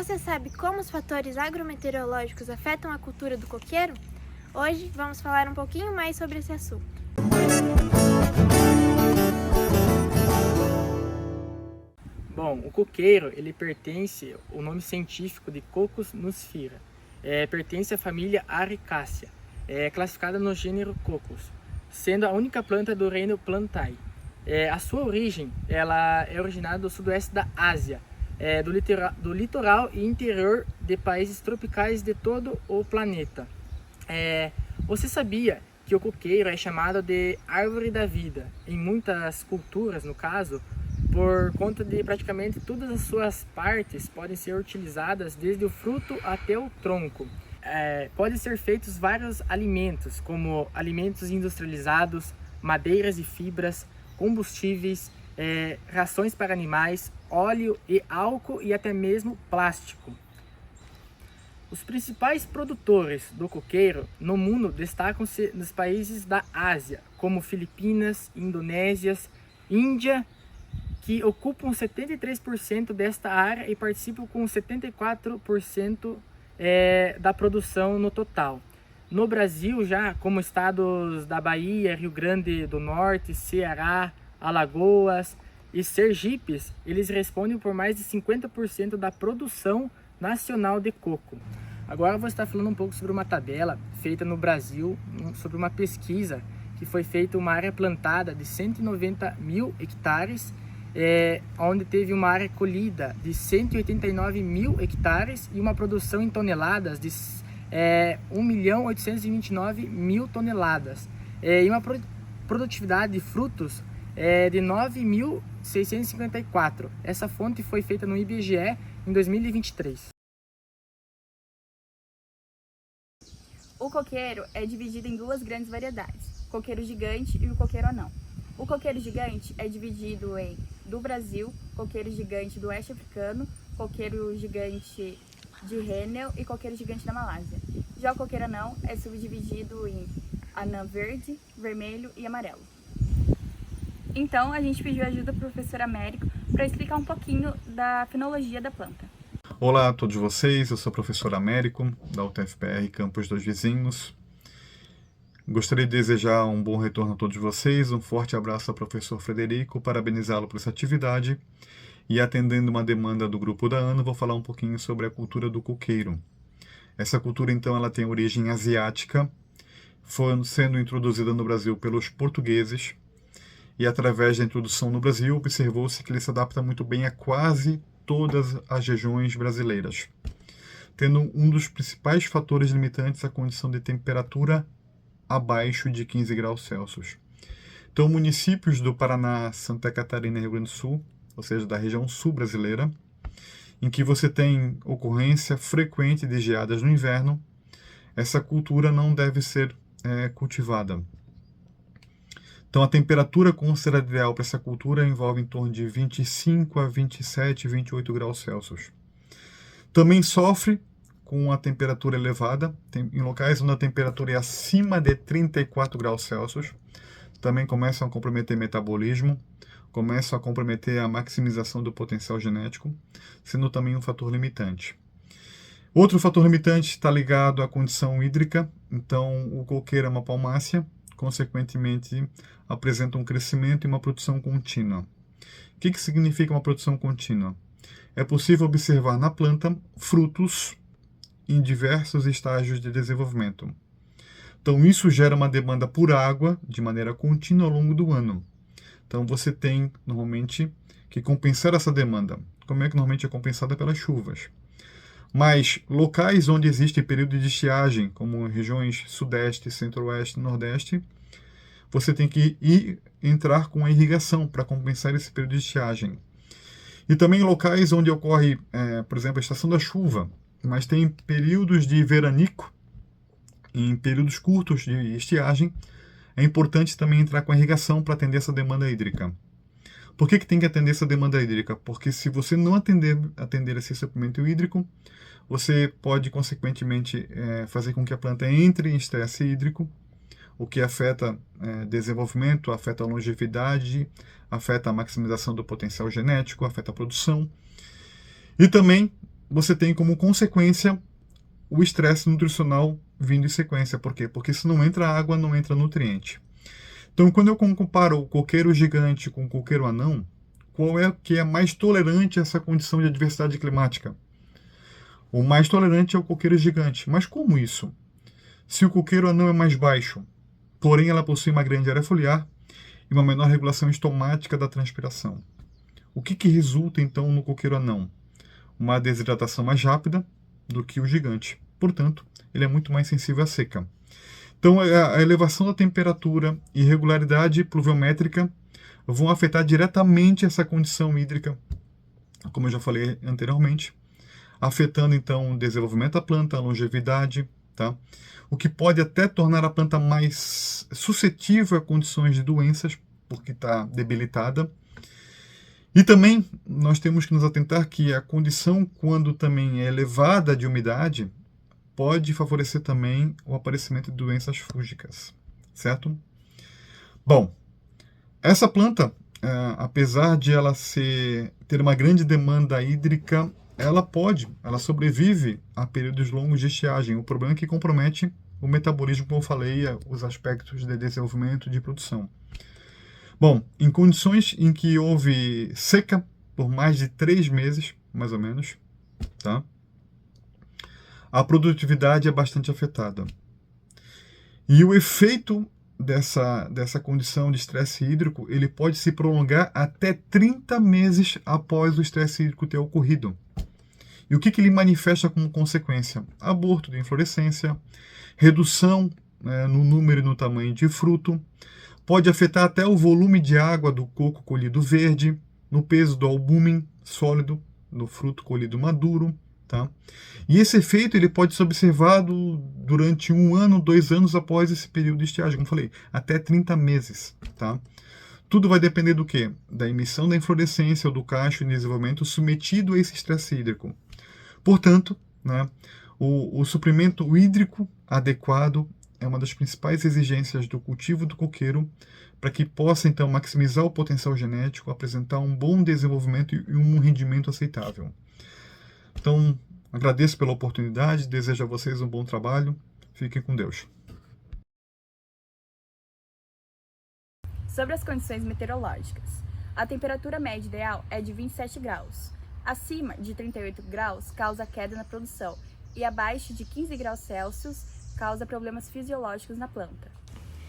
Você sabe como os fatores agrometeorológicos afetam a cultura do coqueiro? Hoje vamos falar um pouquinho mais sobre esse assunto. Bom, o coqueiro, ele pertence, o nome científico de Cocos nucifera, pertence à família Aricácea, é classificada no gênero Cocos, sendo a única planta do reino Plantae. A sua origem, ela é originada do sudoeste da Ásia, do litoral e interior de países tropicais de todo o planeta. Você sabia que o coqueiro é chamado de árvore da vida, em muitas culturas, no caso, por conta de praticamente todas as suas partes podem ser utilizadas, desde o fruto até o tronco. Podem ser feitos vários alimentos, como alimentos industrializados, madeiras e fibras, combustíveis, rações para animais, óleo e álcool e até mesmo plástico. Os principais produtores do coqueiro no mundo destacam-se nos países da Ásia, como Filipinas, Indonésias, Índia, que ocupam 73% desta área e participam com 74% da produção no total. No Brasil, já como estados da Bahia, Rio Grande do Norte, Ceará, Alagoas e Sergipes, eles respondem por mais de 50% da produção nacional de coco. Agora eu vou estar falando um pouco sobre uma tabela feita no Brasil, sobre uma pesquisa que foi feita uma área plantada de 190 mil hectares, onde teve uma área colhida de 189 mil hectares e uma produção em toneladas de 1.829.000 toneladas, e uma produtividade de frutos de 9.654. Essa fonte foi feita no IBGE em 2023. O coqueiro é dividido em duas grandes variedades, o coqueiro gigante e o coqueiro anão. O coqueiro gigante é dividido em do Brasil, coqueiro gigante do oeste africano, coqueiro gigante de Rennell e coqueiro gigante da Malásia. Já o coqueiro anão é subdividido em anã verde, vermelho e amarelo. Então a gente pediu ajuda do professor Américo para explicar um pouquinho da fenologia da planta. Olá a todos vocês, eu sou o professor Américo, da UTFPR Campus dos Vizinhos. Gostaria de desejar um bom retorno a todos vocês, um forte abraço ao professor Frederico, parabenizá-lo por essa atividade e, atendendo uma demanda do grupo da ANA, vou falar um pouquinho sobre a cultura do coqueiro. Essa cultura, então, ela tem origem asiática, foi sendo introduzida no Brasil pelos portugueses e, através da introdução no Brasil, observou-se que ele se adapta muito bem a quase todas as regiões brasileiras, tendo um dos principais fatores limitantes a condição de temperatura abaixo de 15 graus Celsius. Então, municípios do Paraná, Santa Catarina e Rio Grande do Sul, ou seja, da região sul brasileira, em que você tem ocorrência frequente de geadas no inverno, essa cultura não deve ser cultivada. Então, a temperatura considerada ideal para essa cultura envolve em torno de 25 a 27, 28 graus Celsius. Também sofre com a temperatura elevada, em locais onde a temperatura é acima de 34 graus Celsius, também começam a comprometer metabolismo, começam a comprometer a maximização do potencial genético, sendo também um fator limitante. Outro fator limitante está ligado à condição hídrica, então o coqueiro é uma palmácea, consequentemente apresenta um crescimento e uma produção contínua. O que significa uma produção contínua? É possível observar na planta frutos em diversos estágios de desenvolvimento. Então, isso gera uma demanda por água de maneira contínua ao longo do ano. Então, você tem, normalmente, que compensar essa demanda. Como é que normalmente é compensada? Pelas chuvas. Mas locais onde existe período de estiagem, como regiões sudeste, centro-oeste e nordeste, você tem que entrar com a irrigação para compensar esse período de estiagem. E também locais onde ocorre, por exemplo, a estação da chuva, mas tem períodos de veranico, em períodos curtos de estiagem, é importante também entrar com a irrigação para atender essa demanda hídrica. Por que tem que atender essa demanda hídrica? Porque se você não atender esse suplemento hídrico, você pode, consequentemente, fazer com que a planta entre em estresse hídrico, o que afeta desenvolvimento, afeta a longevidade, afeta a maximização do potencial genético, afeta a produção. E também você tem como consequência o estresse nutricional vindo em sequência. Por quê? Porque se não entra água, não entra nutriente. Então, quando eu comparo o coqueiro gigante com o coqueiro anão, qual é que é mais tolerante a essa condição de adversidade climática? O mais tolerante é o coqueiro gigante. Mas como isso? Se o coqueiro anão é mais baixo, porém ela possui uma grande área foliar e uma menor regulação estomática da transpiração. O que resulta então no coqueiro anão? Uma desidratação mais rápida do que o gigante. Portanto, ele é muito mais sensível à seca. Então, a elevação da temperatura e irregularidade pluviométrica vão afetar diretamente essa condição hídrica, como eu já falei anteriormente, afetando então o desenvolvimento da planta, a longevidade, tá? O que pode até tornar a planta mais suscetível a condições de doenças, porque está debilitada. E também nós temos que nos atentar que a condição, quando também é elevada de umidade, pode favorecer também o aparecimento de doenças fúngicas, certo? Bom, essa planta, apesar de ela ter uma grande demanda hídrica, ela sobrevive a períodos longos de estiagem. O problema é que compromete o metabolismo, como eu falei, os aspectos de desenvolvimento e de produção. Bom, em condições em que houve seca por mais de 3 meses, mais ou menos, tá? A produtividade é bastante afetada. E o efeito dessa condição de estresse hídrico, ele pode se prolongar até 30 meses após o estresse hídrico ter ocorrido. E o que ele manifesta como consequência? Aborto de inflorescência, redução no número e no tamanho de fruto, pode afetar até o volume de água do coco colhido verde, no peso do albúmen sólido no fruto colhido maduro, tá? E esse efeito ele pode ser observado durante 1 ano, 2 anos após esse período de estiagem, como eu falei, até 30 meses, tá? Tudo vai depender do quê? Da emissão da inflorescência ou do cacho em desenvolvimento submetido a esse estresse hídrico. Portanto, né, o suprimento hídrico adequado é uma das principais exigências do cultivo do coqueiro para que possa, então, maximizar o potencial genético, apresentar um bom desenvolvimento e um rendimento aceitável. Então, agradeço pela oportunidade, desejo a vocês um bom trabalho, fiquem com Deus. Sobre as condições meteorológicas, a temperatura média ideal é de 27 graus. Acima de 38 graus causa queda na produção e abaixo de 15 graus Celsius causa problemas fisiológicos na planta.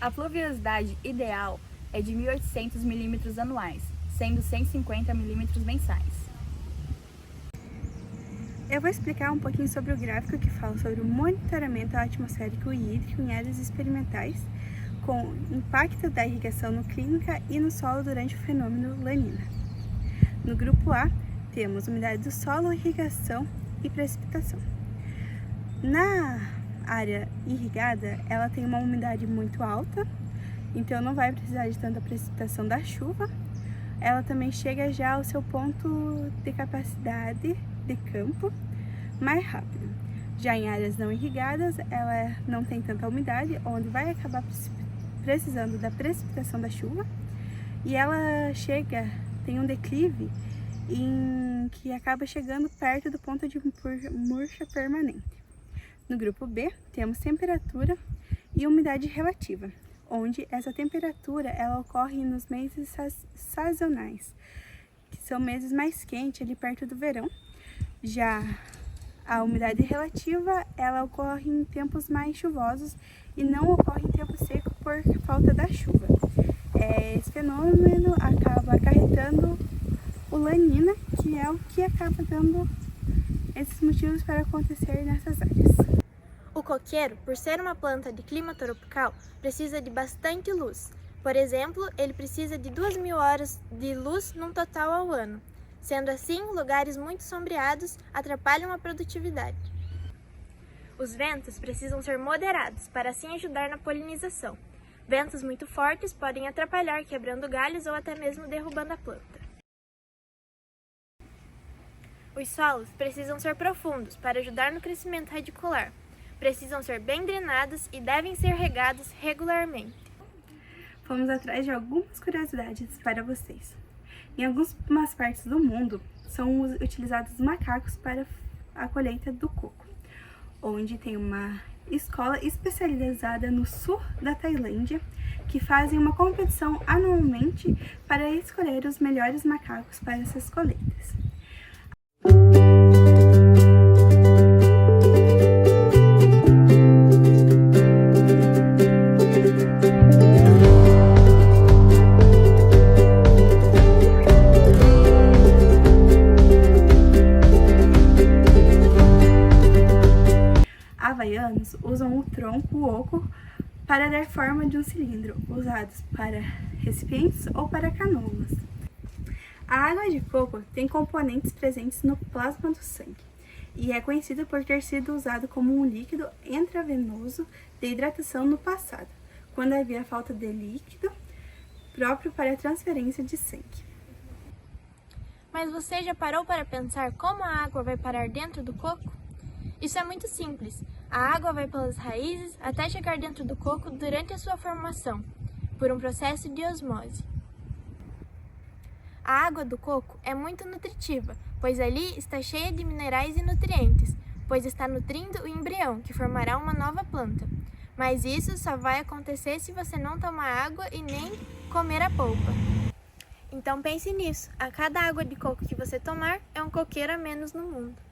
A pluviosidade ideal é de 1.800 milímetros anuais, sendo 150 milímetros mensais. Eu vou explicar um pouquinho sobre o gráfico que fala sobre o monitoramento atmosférico e hídrico em áreas experimentais, com impacto da irrigação no clima e no solo durante o fenômeno Lanina. No grupo A, temos umidade do solo, irrigação e precipitação. Na área irrigada, ela tem uma umidade muito alta, então não vai precisar de tanta precipitação da chuva. Ela também chega já ao seu ponto de capacidade de campo mais rápido. Já em áreas não irrigadas, ela não tem tanta umidade, onde vai acabar precisando da precipitação da chuva, e ela tem um declive em que acaba chegando perto do ponto de murcha permanente. No grupo B, temos temperatura e umidade relativa, onde essa temperatura ela ocorre nos meses sazonais, que são meses mais quentes, ali perto do verão. Já a umidade relativa, ela ocorre em tempos mais chuvosos e não ocorre em tempo seco por falta da chuva. Esse fenômeno acaba acarretando o Lanina, que é o que acaba dando esses motivos para acontecer nessas áreas. O coqueiro, por ser uma planta de clima tropical, precisa de bastante luz. Por exemplo, ele precisa de 2.000 horas de luz num total ao ano. Sendo assim, lugares muito sombreados atrapalham a produtividade. Os ventos precisam ser moderados para assim ajudar na polinização. Ventos muito fortes podem atrapalhar, quebrando galhos ou até mesmo derrubando a planta. Os solos precisam ser profundos para ajudar no crescimento radicular. Precisam ser bem drenados e devem ser regados regularmente. Fomos atrás de algumas curiosidades para vocês. Em algumas partes do mundo, são utilizados macacos para a colheita do coco, onde tem uma escola especializada no sul da Tailândia que fazem uma competição anualmente para escolher os melhores macacos para essas colheitas. Havaianos usam o tronco oco para dar forma de um cilindro, usados para recipientes ou para canoas. A água de coco tem componentes presentes no plasma do sangue e é conhecida por ter sido usado como um líquido intravenoso de hidratação no passado, quando havia falta de líquido próprio para a transferência de sangue. Mas você já parou para pensar como a água vai parar dentro do coco? Isso é muito simples. A água vai pelas raízes até chegar dentro do coco durante a sua formação, por um processo de osmose. A água do coco é muito nutritiva, pois ali está cheia de minerais e nutrientes, pois está nutrindo o embrião, que formará uma nova planta. Mas isso só vai acontecer se você não tomar água e nem comer a polpa. Então pense nisso, a cada água de coco que você tomar é um coqueiro a menos no mundo.